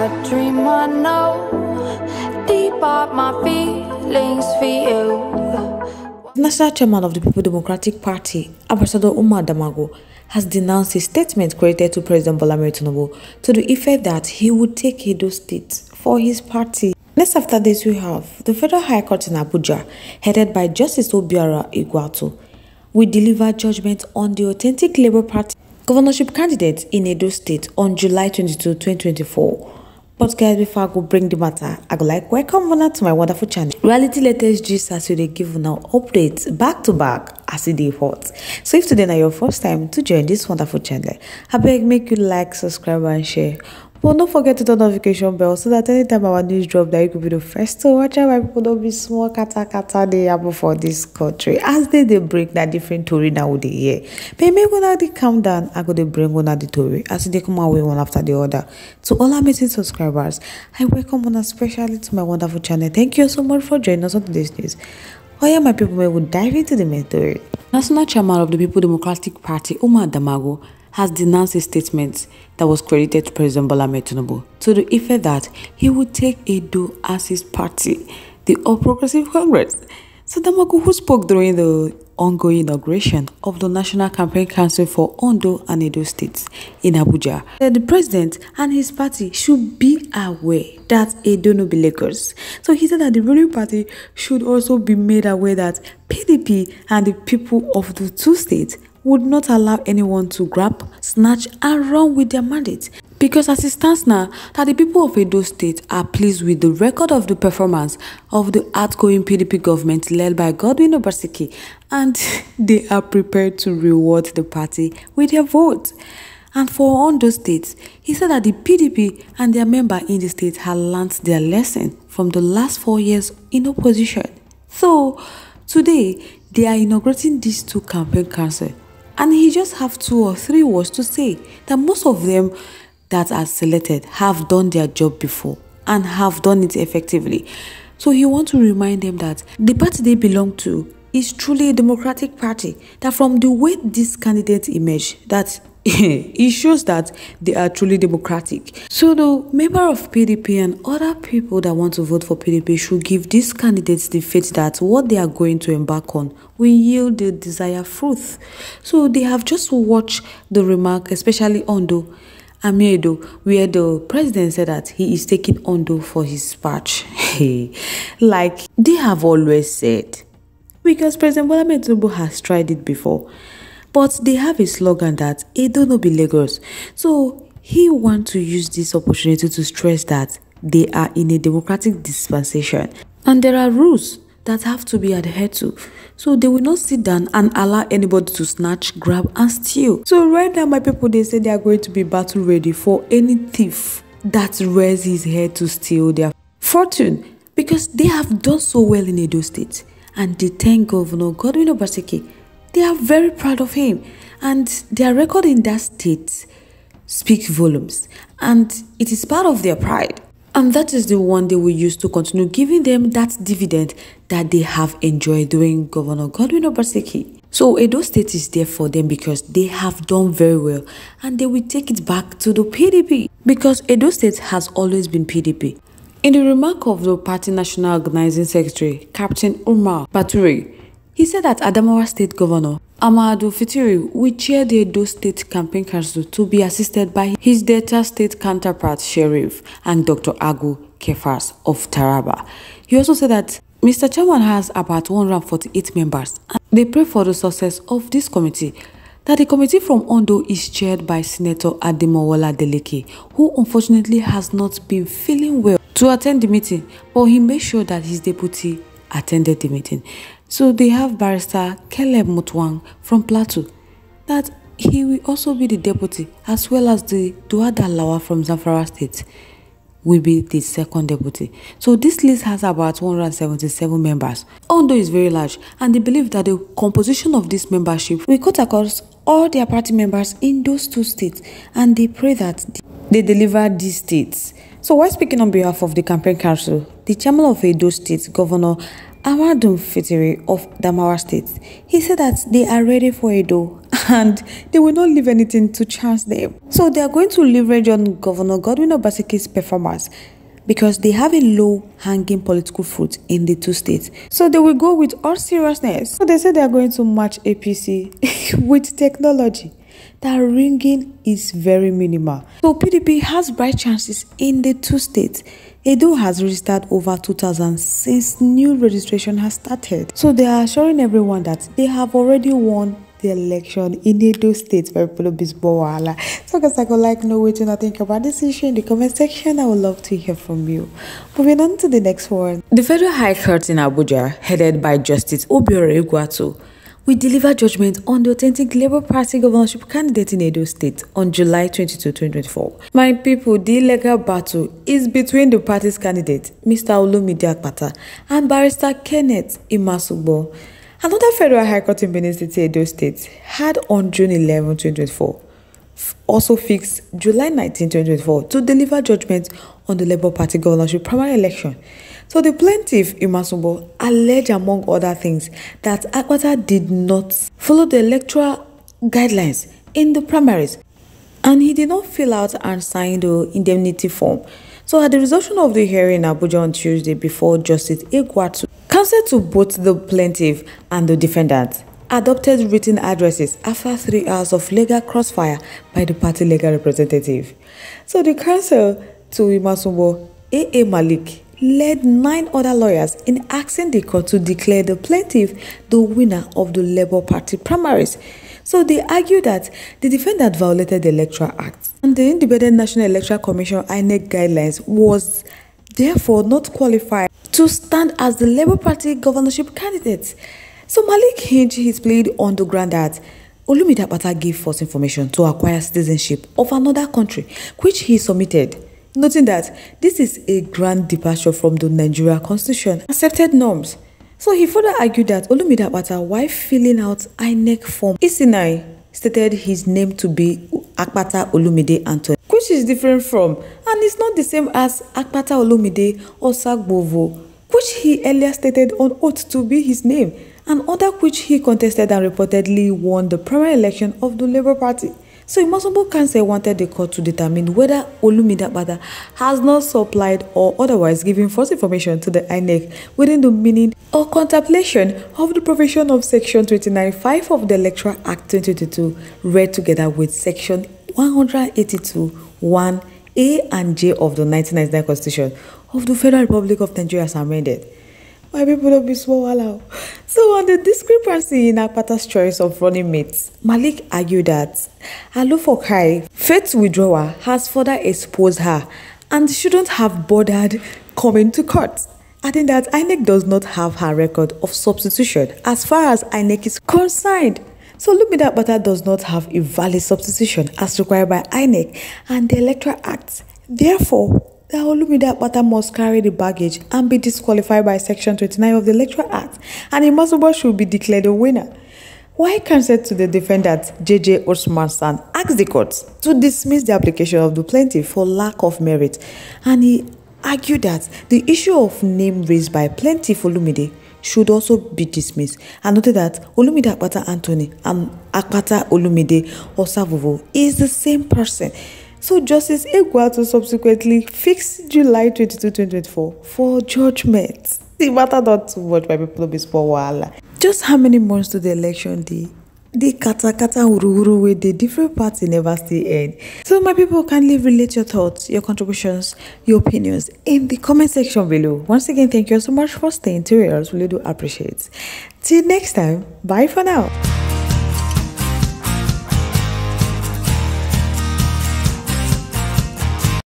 a dream I know. Deep up my feelings for you. National Chairman of the People Democratic Party, Ambassador Umar Damago, has denounced a statement credited to President Bola Ahmed Tinubu to the effect that he would take Edo State for his party. Next after this, we have the Federal High Court in Abuja, headed by Justice Obiora Igwatu, will deliver judgment on the authentic Labour Party governorship candidate in Edo State on July 22, 2024. But guys, before I go bring the matter, I go like welcome una to my wonderful channel. Reality latest gist as they give now updates back to back as it is hot. So if today is your first time to join this wonderful channel, I beg make you like, subscribe and share. But don't forget to turn the notification bell so that anytime our news drop that you could be the first to watch out. My people don't be small kata they happen for this country as they break that different story now they hear. But make una the calm down. I go to bring una the story as they come away one after the other. To all amazing subscribers, I welcome una especially to my wonderful channel. Thank you so much for joining us on today's news. Oh yeah, my people, we will dive into the main story. National Chairman of the People Democratic Party, Umar Damago, has denounced a statement that was credited to President Bola Ahmed Tinubu to the effect that he would take Edo as his party, the All Progressive Congress. So Damago, who spoke during the ongoing inauguration of the National Campaign Council for Ondo and Edo States in Abuja, said the president and his party should be aware that Edo no be Lagos. So he said that the ruling party should also be made aware that PDP and the people of the two states would not allow anyone to grab, snatch and run with their mandate. Because as it stands now, that the people of Edo State are pleased with the record of the performance of the outgoing PDP government led by Godwin Obaseki, and they are prepared to reward the party with their vote. And for Ondo State, he said that the PDP and their member in the state had learnt their lesson from the last 4 years in opposition. So today, they are inaugurating these two campaign councils. And he just have 2 or 3 words to say that most of them that are selected have done their job before and have done it effectively. So he wants to remind them that the party they belong to is truly a democratic party. That from the way this candidate emerge, that it shows that they are truly democratic. So the member of PDP and other people that want to vote for PDP should give these candidates the faith that what they are going to embark on will yield the desired fruit. So they have just watched the remark, especially Ondo and Edo, where the president said that he is taking Ondo for his patch. Like they have always said, because President Bola Ahmed Tinubu has tried it before. But they have a slogan that Edo no be Lagos. So he wants to use this opportunity to stress that they are in a democratic dispensation. And there are rules that have to be adhered to. So they will not sit down and allow anybody to snatch, grab and steal. So right now, my people, they say they are going to be battle ready for any thief that raises his head to steal their fortune. Because they have done so well in Edo State. And they thank Governor Godwin Obaseki. They are very proud of him, and their record in that state speaks volumes, and it is part of their pride. And that is the one they will use to continue giving them that dividend that they have enjoyed during Governor Godwin Obaseki. So Edo State is there for them because they have done very well, and they will take it back to the PDP because Edo State has always been PDP. In the remark of the party national organizing secretary, Captain Umar Baturi, he said that Adamawa State Governor Amadou Fitiri will chair the Edo State Campaign Council to be assisted by his Delta State counterpart Sheriff and Dr. Agu Kefas of Taraba. He also said that Mr. Chairman has about 148 members and they pray for the success of this committee. That the committee from Ondo is chaired by Senator Ademowola Adeleke, who unfortunately has not been feeling well to attend the meeting, but he made sure that his deputy attended the meeting. So they have Barrister Caleb Mutwang from Plateau, that he will also be the deputy, as well as the Duada Lawa from Zamfara State will be the second deputy. So this list has about 177 members. Ondo is very large, and they believe that the composition of this membership will cut across all their party members in those 2 states, and they pray that they deliver these states. So while speaking on behalf of the campaign council, the chairman of Edo State, Governor Amadou Fitiri of Damara State, he said that they are ready for Edo and they will not leave anything to chance them. So they are going to leverage on Governor Godwin Obaseki's performance because they have a low-hanging political fruit in the two states. So they will go with all seriousness. So they said they are going to match APC with technology. That ringing is very minimal. So PDP has bright chances in the two states. Edo has registered over 2,000 since new registration has started. So they are assuring everyone that they have already won the election in Edo State. So guys, I would know what you think about this issue in the comment section. I would love to hear from you. Moving on to the next one. The Federal High Court in Abuja, headed by Justice Obiora Egwuatu, we deliver judgment on the authentic Labour Party governorship candidate in Edo State on July 22, 2024. My people, the legal battle is between the party's candidate, Mr. Olumide Akpata, and Barrister Kenneth Imasugbo. Another Federal High Court in Benin City, Edo State, had on June 11, 2024, also fixed July 19, 2024, to deliver judgment on the Labour Party governorship primary election. So the plaintiff, Imasugbo, alleged, among other things, that Akpata did not follow the electoral guidelines in the primaries, and he did not fill out and sign the indemnity form. So at the resolution of the hearing in Abuja on Tuesday before Justice Egwuatu, counsel to both the plaintiff and the defendant adopted written addresses after 3 hours of legal crossfire by the party legal representative. So the counsel to Imasugbo, A.A. Malik, led 9 other lawyers in asking the court to declare the plaintiff the winner of the Labour Party primaries. So they argued that the defendant violated the Electoral Act and the Independent National Electoral Commission INEC guidelines was therefore not qualified to stand as the Labour Party governorship candidate. So Malik hinged his plea on the ground that Olumide Akpata gave false information to acquire citizenship of another country, which he submitted, noting that this is a grand departure from the Nigeria Constitution accepted norms. So he further argued that Olumide Akpata, while filling out INEC form E-9, stated his name to be Akpata Olumide Anthony, which is different from and is not the same as Akpata Olumide Osagbovo, which he earlier stated on oath to be his name, and other which he contested and reportedly won the primary election of the Labour Party. So Imasugbo counsel wanted the court to determine whether Olumide Akpata has not supplied or otherwise given false information to the INEC within the meaning or contemplation of the provision of Section 29(5) of the Electoral Act 2022, read together with Section 182(1)(a) and (j) of the 1999 Constitution of the Federal Republic of Nigeria as amended. My people don't be so allowed. So on the discrepancy in Akpata's choice of running mates, Malik argued that Alofokai, faith withdrawal, has further exposed her and shouldn't have bothered coming to court, adding that INEC does not have her record of substitution as far as INEC is concerned. So Olumide Akpata does not have a valid substitution as required by INEC and the Electoral Act. Therefore, that Olumide Akpata must carry the baggage and be disqualified by Section 29 of the Electoral Act, and Imasugbo should be declared a winner. While counsel to the defendant, J.J. Osman San, asked the court to dismiss the application of the plaintiff for lack of merit, and he argued that the issue of name raised by plaintiff Olumide should also be dismissed, and noted that Olumide Akpata Anthony and Akpata Olumide Osagbovo is the same person. So Justice Egwuatu subsequently fixed July 22, 2024 for judgment. The matter not too much by people be small. Just how many months to the election day? The kata huru with the different party never still end. So my people, kindly relate your thoughts, your contributions, your opinions in the comment section below. Once again, thank you so much for staying till us. Really do appreciate. Till next time, bye for now.